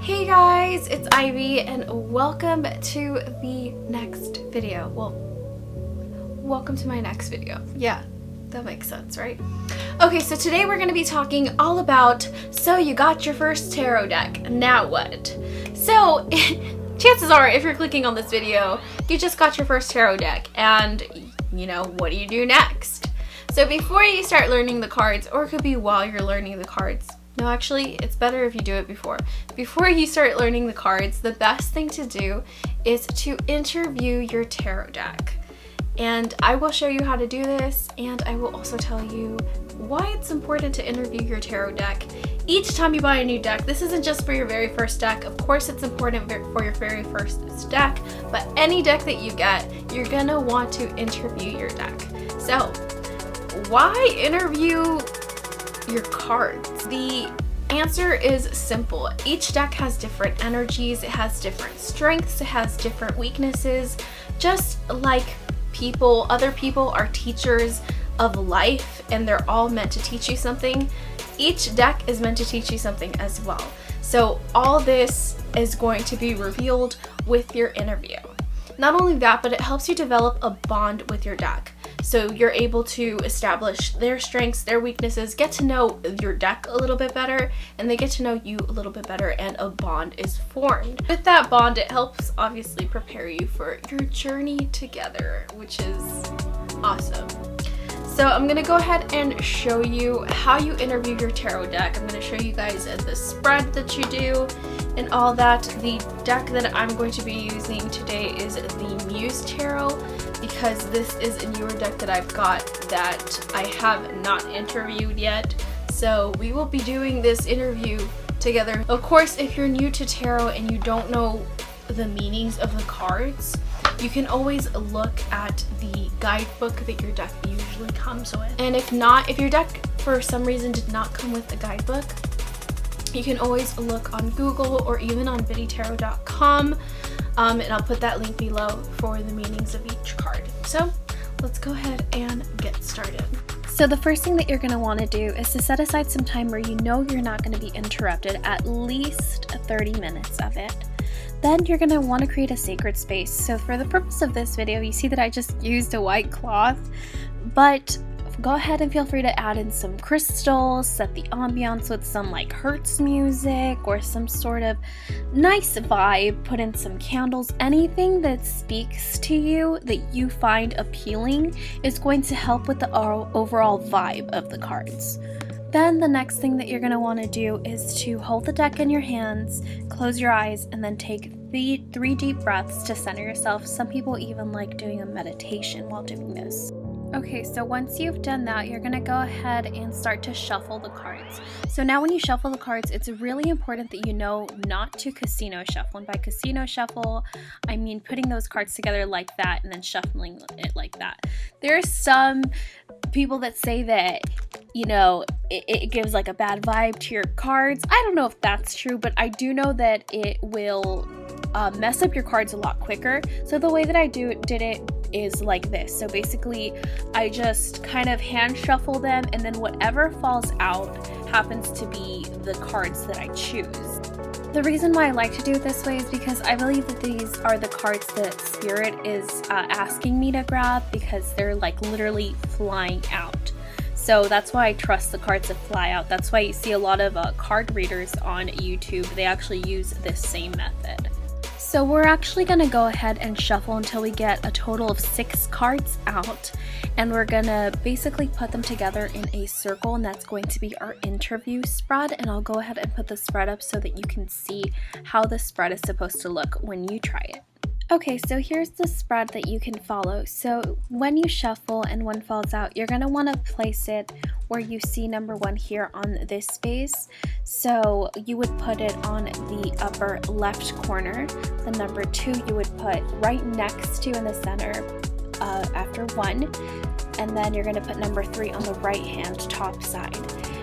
Hey guys, it's Ivy and welcome to the next video. Well, welcome to my next video. Yeah, that makes sense, right? Okay, so today we're going to be talking all about, so you got your first tarot deck, now what? So, chances are if you're clicking on this video, you just got your first tarot deck and, you know, what do you do next? So before you start learning the cards, or it could be while you're learning the cards, no, actually, it's better if you do it before. Before you start learning the cards, the best thing to do is to interview your tarot deck. And I will show you how to do this, and I will also tell you why it's important to interview your tarot deck each time you buy a new deck. This isn't just for your very first deck. Of course, it's important for your very first deck, but any deck that you get, you're gonna want to interview your deck. So, why interview your cards? The answer is simple. Each deck has different energies, it has different strengths, it has different weaknesses. Just like people, other people are teachers of life and they're all meant to teach you something. Each deck is meant to teach you something as well. So all this is going to be revealed with your interview. Not only that, but it helps you develop a bond with your deck. So you're able to establish their strengths, their weaknesses, get to know your deck a little bit better, and they get to know you a little bit better, and a bond is formed. With that bond, it helps obviously prepare you for your journey together, which is awesome. So I'm going to go ahead and show you how you interview your tarot deck. I'm going to show you guys the spread that you do and all that. The deck that I'm going to be using today is the Muse Tarot, because this is a newer deck that I've got that I have not interviewed yet. So we will be doing this interview together. Of course, if you're new to tarot and you don't know the meanings of the cards, you can always look at the guidebook that your deck usually comes with. And if not, if your deck for some reason did not come with the guidebook, you can always look on Google or even on biddytarot.com, and I'll put that link below for the meanings of each card. So let's go ahead and get started. So the first thing that you're going to want to do is to set aside some time where you know you're not going to be interrupted, at least 30 minutes of it. Then you're going to want to create a sacred space. So for the purpose of this video, you see that I just used a white cloth, but go ahead and feel free to add in some crystals, set the ambiance with some like Hertz music or some sort of nice vibe, put in some candles. Anything that speaks to you that you find appealing is going to help with the overall vibe of the cards. Then the next thing that you're going to want to do is to hold the deck in your hands, close your eyes, and then take three deep breaths to center yourself. Some people even like doing a meditation while doing this. Okay, so once you've done that, you're going to go ahead and start to shuffle the cards. So now when you shuffle the cards, it's really important that you know not to casino shuffle. And by casino shuffle, I mean putting those cards together like that and then shuffling it like that. There are some people that say that, you know, it gives like a bad vibe to your cards. I don't know if that's true, but I do know that it will mess up your cards a lot quicker. So the way that I did it is like this. So basically I just kind of hand shuffle them, and then whatever falls out happens to be the cards that I choose. The reason why I like to do it this way is because I believe that these are the cards that Spirit is asking me to grab, because they're like literally flying out. So that's why I trust the cards that fly out. That's why you see a lot of card readers on YouTube. They actually use this same method. So we're actually going to go ahead and shuffle until we get a total of 6 cards out, and we're going to basically put them together in a circle, and that's going to be our interview spread. And I'll go ahead and put the spread up so that you can see how the spread is supposed to look when you try it. Okay, so here's the spread that you can follow. So when you shuffle and one falls out, you're going to want to place it where you see number 1 here on this space. So you would put it on the upper left corner. The number 2 you would put right next to in the center after 1. And then you're going to put number 3 on the right hand top side.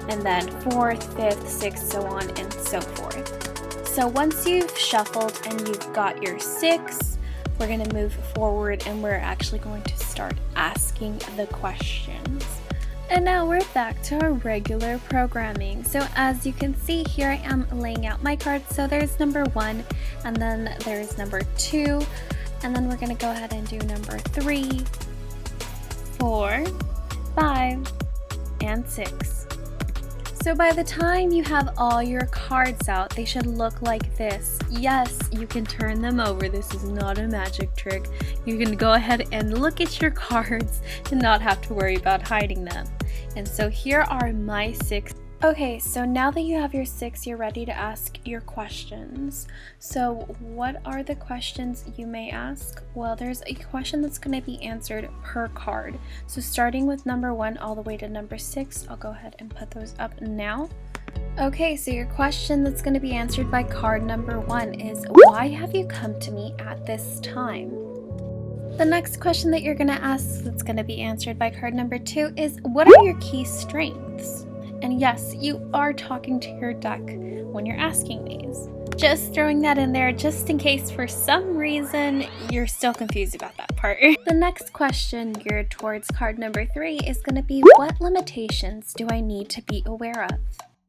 And then 4th, 5th, 6th, so on and so forth. So once you've shuffled and you've got your 6, we're going to move forward and we're actually going to start asking the questions. And now we're back to our regular programming. So as you can see here, I am laying out my cards. So there's number 1, and then there's number 2, and then we're going to go ahead and do number 3, 4, 5, and 6. So by the time you have all your cards out, they should look like this. Yes, you can turn them over. This is not a magic trick. You can go ahead and look at your cards and not have to worry about hiding them. And so here are my 6. Okay, so now that you have your 6, you're ready to ask your questions. So what are the questions you may ask? Well, there's a question that's going to be answered per card. So starting with number 1 all the way to number 6, I'll go ahead and put those up now. Okay, so your question that's going to be answered by card number 1 is, why have you come to me at this time? The next question that you're going to ask that's going to be answered by card number 2 is, what are your key strengths? And yes, you are talking to your deck when you're asking these. Just throwing that in there just in case for some reason you're still confused about that part. The next question geared towards card number 3 is going to be, what limitations do I need to be aware of?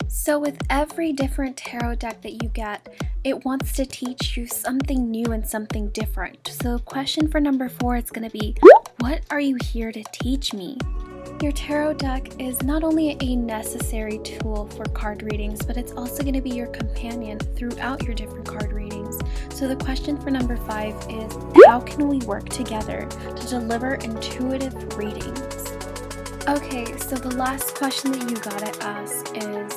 So with every different tarot deck that you get, it wants to teach you something new and something different. So the question for number 4 is going to be, what are you here to teach me? Your tarot deck is not only a necessary tool for card readings, but it's also going to be your companion throughout your different card readings. So the question for number 5 is, how can we work together to deliver intuitive readings? Okay, so the last question that you gotta ask is,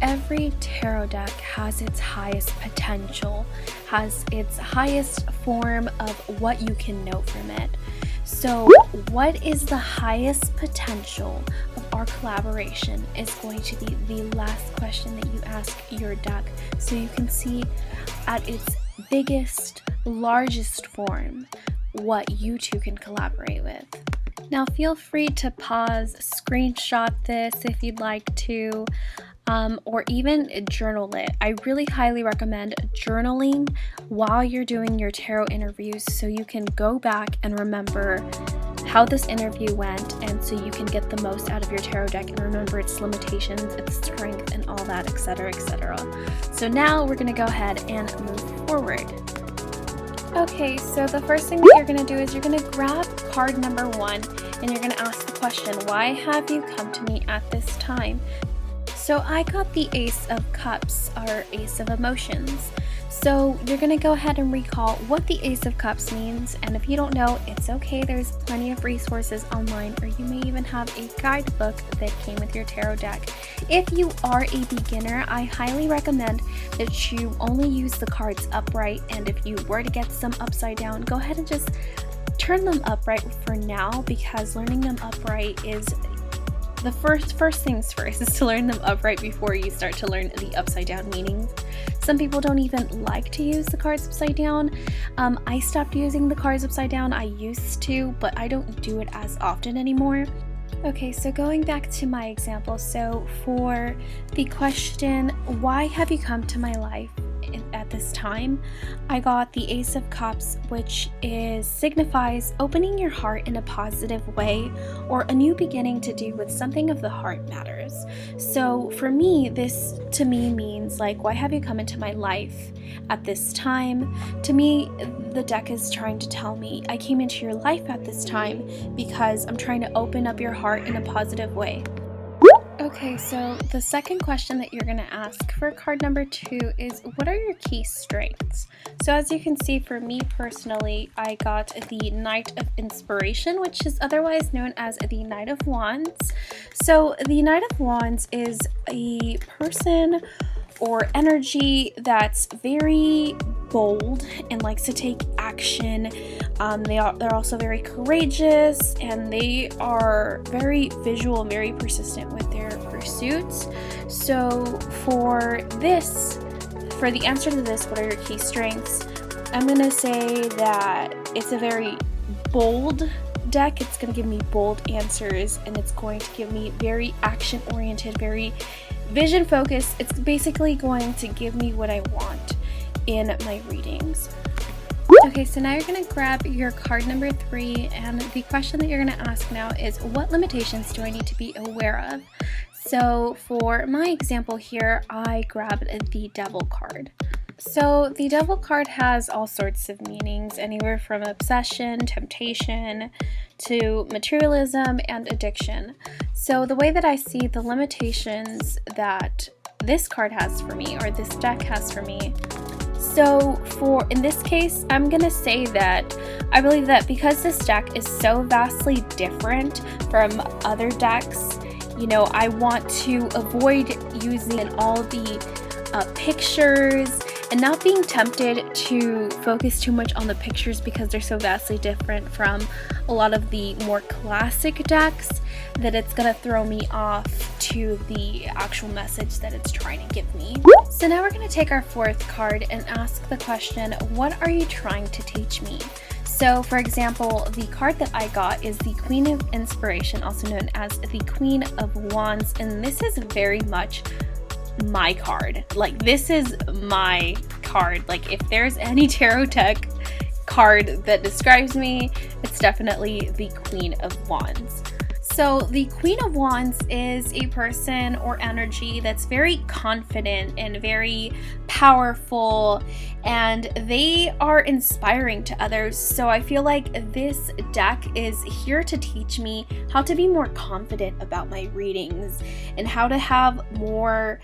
every tarot deck has its highest potential, has its highest form of what you can know from it. So what is the highest potential of our collaboration is going to be the last question that you ask your deck, so you can see at its biggest, largest form what you two can collaborate with. Now feel free to pause, screenshot this if you'd like to, or even journal it. I really highly recommend journaling while you're doing your tarot interviews, so you can go back and remember how this interview went, and so you can get the most out of your tarot deck and remember its limitations, its strength, and all that, etc., etc. So now we're going to go ahead and move forward. Okay, so the first thing that you're going to do is you're going to grab card number 1 and you're going to ask the question, why have you come to me at this time? So I got the Ace of Cups, or Ace of Emotions. So you're going to go ahead and recall what the Ace of Cups means, and if you don't know, it's okay, there's plenty of resources online, or you may even have a guidebook that came with your tarot deck. If you are a beginner, I highly recommend that you only use the cards upright, and if you were to get some upside down, go ahead and just turn them upright for now, because learning them upright is the first things first is to learn them upright before you start to learn the upside down meanings. Some people don't even like to use the cards upside down. I stopped using the cards upside down. I used to, but I don't do it as often anymore. Okay, so going back to my example, so for the question, why have you come to my life at this time, I got the Ace of Cups, which signifies opening your heart in a positive way, or a new beginning to do with something of the heart matters. So for me, this to me means like, why have you come into my life at this time? To me, the deck is trying to tell me I came into your life at this time because I'm trying to open up your heart in a positive way. Okay, so the second question that you're going to ask for card number 2 is, what are your key strengths? So as you can see, for me personally, I got the Knight of Inspiration, which is otherwise known as the Knight of Wands. So the Knight of Wands is a person or energy that's very bold and likes to take action. They're also very courageous, and they are very visual and very persistent with their pursuits. So for the answer to this, what are your key strengths? I'm going to say that it's a very bold deck. It's going to give me bold answers, and it's going to give me very action oriented, very vision focused. It's basically going to give me what I want in my readings. Okay, so now you're going to grab your card number 3, and the question that you're going to ask now is, what limitations do I need to be aware of? So for my example here, I grabbed the Devil card. So the Devil card has all sorts of meanings, anywhere from obsession, temptation, to materialism and addiction. So the way that I see the limitations that this card has for me, or this deck has for me, so in this case, I'm going to say that I believe that because this deck is so vastly different from other decks, I want to avoid using all the pictures and not being tempted to focus too much on the pictures because they're so vastly different from a lot of the more classic decks, that it's going to throw me off to the actual message that it's trying to give me. So now we're going to take our 4th card and ask the question, what are you trying to teach me? So for example, the card that I got is the Queen of Inspiration, also known as the Queen of Wands, and this is very much my card. Like, this is my card. Like, if there's any tarot deck card that describes me, it's definitely the Queen of Wands. So the Queen of Wands is a person or energy that's very confident and very powerful, and they are inspiring to others. So I feel like this deck is here to teach me how to be more confident about my readings and how to have more,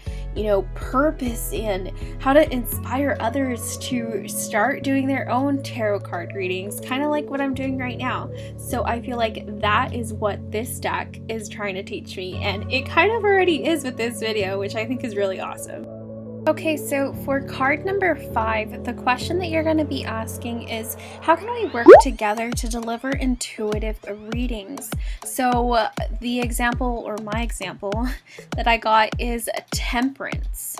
purpose in how to inspire others to start doing their own tarot card readings, kind of like what I'm doing right now. So I feel like that is what this deck is trying to teach me, and it kind of already is with this video, which I think is really awesome. Okay, so for card number 5, the question that you're going to be asking is, how can we work together to deliver intuitive readings? So the example, or my example, that I got is temperance.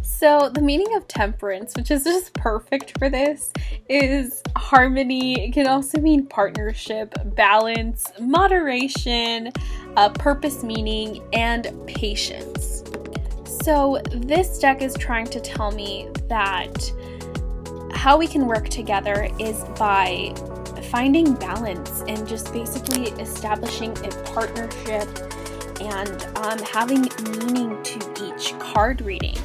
So the meaning of temperance, which is just perfect for this, is harmony. It can also mean partnership, balance, moderation, purpose, meaning, and patience. So this deck is trying to tell me that how we can work together is by finding balance and just basically establishing a partnership and having meaning to each card reading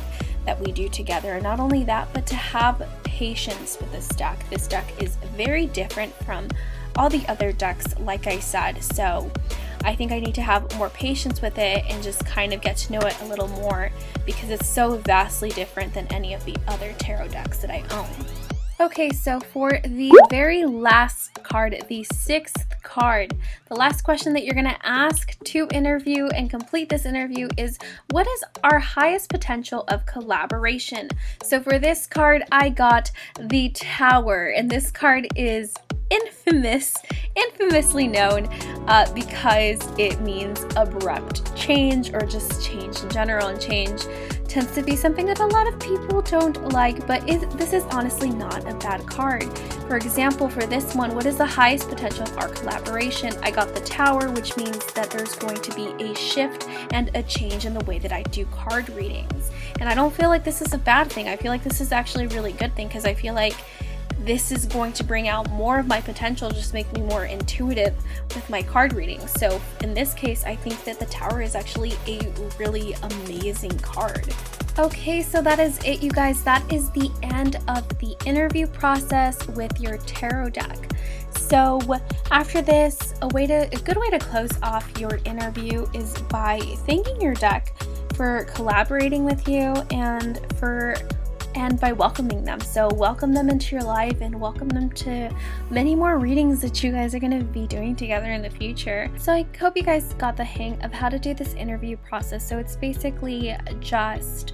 that we do together. And not only that, but to have patience with this deck. This deck is very different from all the other decks, like I said. So I think I need to have more patience with it and just kind of get to know it a little more, because it's so vastly different than any of the other tarot decks that I own. Okay, so for the very last card, the 6th card, the last question that you're going to ask to interview and complete this interview is, what is our highest potential of collaboration? So for this card, I got the Tower, and this card is infamously known because it means abrupt change, or just change in general, and change tends to be something that a lot of people don't like, but this is honestly not a bad card. For example, for this one, what is the highest potential of our collaboration? I got the Tower, which means that there's going to be a shift and a change in the way that I do card readings. And I don't feel like this is a bad thing. I feel like this is actually a really good thing, because I feel like this is going to bring out more of my potential, just make me more intuitive with my card readings. So in this case, I think that the Tower is actually a really amazing card. Okay, so that is it, you guys. That is the end of the interview process with your tarot deck. So after this, a good way to close off your interview is by thanking your deck for collaborating with you and by welcoming them. So welcome them into your life and welcome them to many more readings that you guys are going to be doing together in the future. So I hope you guys got the hang of how to do this interview process. So it's basically just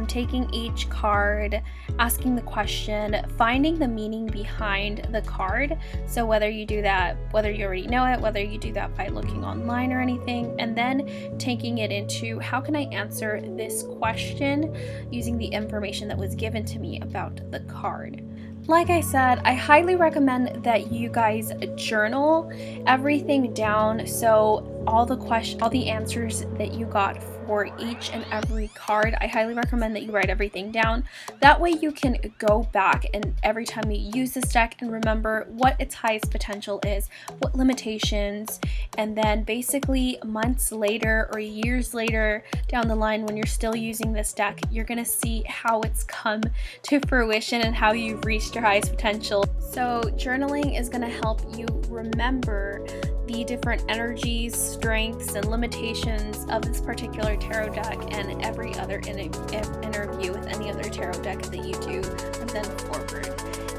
taking each card, asking the question, finding the meaning behind the card. So whether you do that, whether you already know it, whether you do that by looking online or anything, and then taking it into, how can I answer this question using the information that was given to me about the card. Like I said, I highly recommend that you guys journal everything down. So all the answers that you got for each and every card. I highly recommend that you write everything down. That way you can go back and every time you use this deck and remember what its highest potential is, what limitations, and then basically months later or years later down the line when you're still using this deck, you're gonna see how it's come to fruition and how you've reached your highest potential. So journaling is gonna help you remember the different energies, strengths, and limitations of this particular tarot deck and every other interview with any other tarot deck that you do from then forward.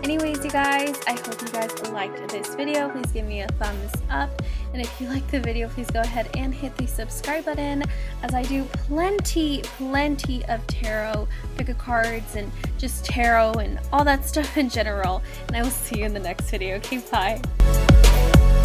Anyways, you guys, I hope you guys liked this video. Please give me a thumbs up. And if you like the video, please go ahead and hit the subscribe button, as I do plenty of tarot, pick a cards, and just tarot and all that stuff in general. And I will see you in the next video. Okay, bye.